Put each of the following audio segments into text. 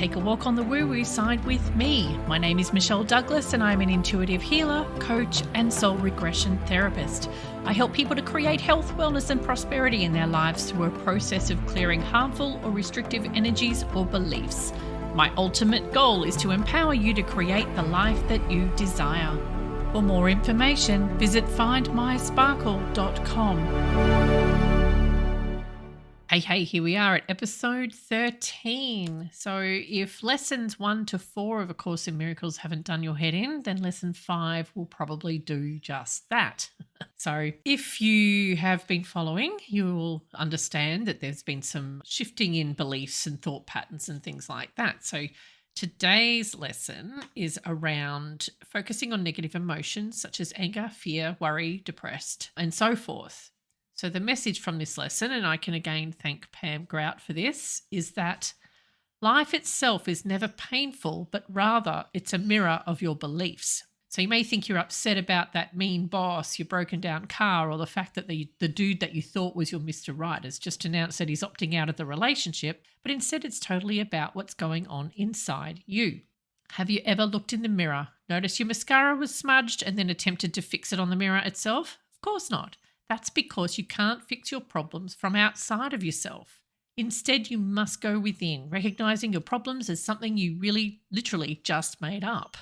take a walk on the woo-woo side with me. My name is Michelle Douglas and I'm an intuitive healer, coach and soul regression therapist. I help people to create health, wellness and prosperity in their lives through a process of clearing harmful or restrictive energies or beliefs. My ultimate goal is to empower you to create the life that you desire. For more information, visit findmysparkle.com. Hey, here we are at episode 13. So if lessons 1 to 4 of A Course in Miracles haven't done your head in, then lesson 5 will probably do just that. So if you have been following, you will understand that there's been some shifting in beliefs and thought patterns and things like that. So today's lesson is around focusing on negative emotions such as anger, fear, worry, depressed, and so forth. So the message from this lesson, and I can again thank Pam Grout for this, is that life itself is never painful, but rather it's a mirror of your beliefs. So you may think you're upset about that mean boss, your broken down car, or the fact that the dude that you thought was your Mr. Right has just announced that he's opting out of the relationship, but instead it's totally about what's going on inside you. Have you ever looked in the mirror, noticed your mascara was smudged and then attempted to fix it on the mirror itself? Of course not. That's because you can't fix your problems from outside of yourself. Instead, you must go within, recognizing your problems as something you really, literally just made up,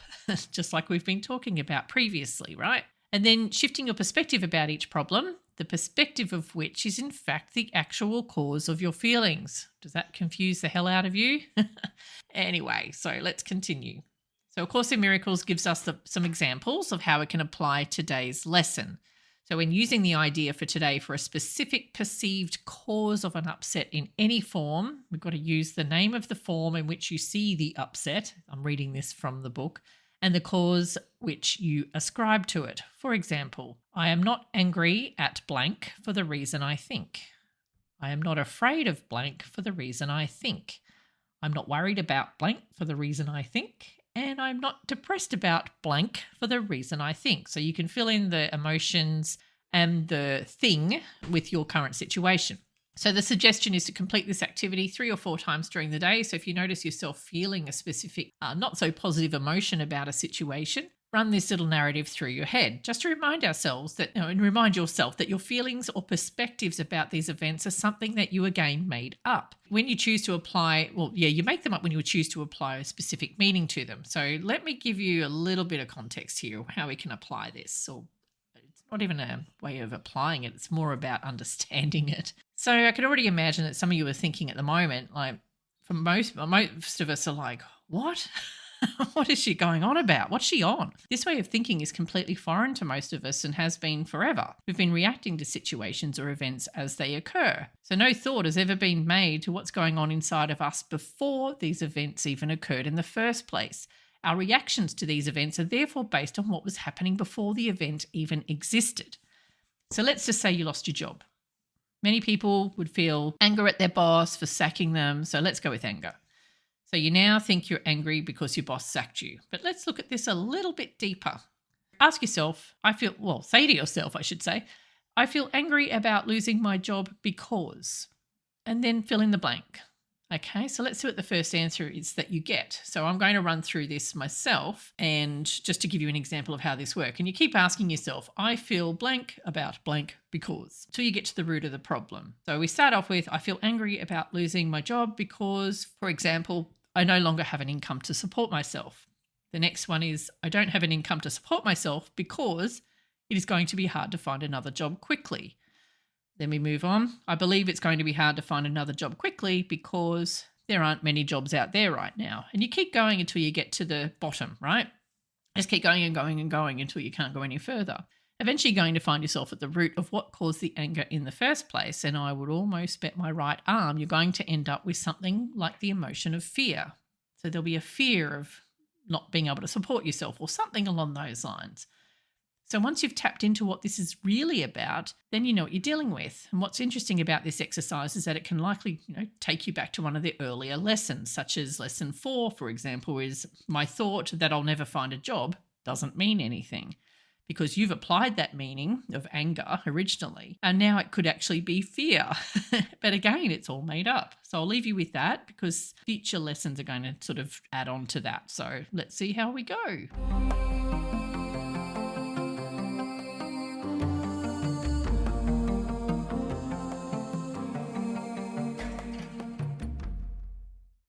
just like we've been talking about previously, right? And then shifting your perspective about each problem, the perspective of which is in fact the actual cause of your feelings. Does that confuse the hell out of you? Anyway, so let's continue. So A Course in Miracles gives us some examples of how we can apply today's lesson. So when using the idea for today for a specific perceived cause of an upset in any form, we've got to use the name of the form in which you see the upset. I'm reading this from the book. And the cause which you ascribe to it. For example, I am not angry at blank for the reason I think. I am not afraid of blank for the reason I think. I'm not worried about blank for the reason I think. And I'm not depressed about blank for the reason I think. So you can fill in the emotions and the thing with your current situation. So the suggestion is to complete this activity 3 or 4 times during the day. So if you notice yourself feeling a specific, not so positive emotion about a situation, run this little narrative through your head, just to remind ourselves that, and remind yourself that your feelings or perspectives about these events are something that you again made up. When you choose to apply, you make them up when you choose to apply a specific meaning to them. So let me give you a little bit of context here, how we can apply this. So it's not even a way of applying it. It's more about understanding it. So I can already imagine that some of you are thinking at the moment, like for most of us are like, what? What is she going on about? What's she on? This way of thinking is completely foreign to most of us and has been forever. We've been reacting to situations or events as they occur. So no thought has ever been made to what's going on inside of us before these events even occurred in the first place. Our reactions to these events are therefore based on what was happening before the event even existed. So let's just say you lost your job. Many people would feel anger at their boss for sacking them. So let's go with anger. So you now think you're angry because your boss sacked you. But let's look at this a little bit deeper. Ask yourself, say to yourself, I feel angry about losing my job because, and then fill in the blank. Okay, so let's see what the first answer is that you get. So I'm going to run through this myself and just to give you an example of how this works. And you keep asking yourself, I feel blank about blank because, till you get to the root of the problem. So we start off with, I feel angry about losing my job because, for example, I no longer have an income to support myself. The next one is, I don't have an income to support myself because it is going to be hard to find another job quickly. Then we move on. I believe it's going to be hard to find another job quickly because there aren't many jobs out there right now. And you keep going until you get to the bottom, right? Just keep going and going and going until you can't go any further. Eventually you're going to find yourself at the root of what caused the anger in the first place. And I would almost bet my right arm you're going to end up with something like the emotion of fear. So there'll be a fear of not being able to support yourself or something along those lines. So once you've tapped into what this is really about, then you know what you're dealing with. And what's interesting about this exercise is that it can likely, take you back to one of the earlier lessons, such as lesson 4, for example, is my thought that I'll never find a job doesn't mean anything. because you've applied that meaning of anger originally, and now it could actually be fear. But again, it's all made up. So I'll leave you with that because future lessons are going to sort of add on to that. So let's see how we go.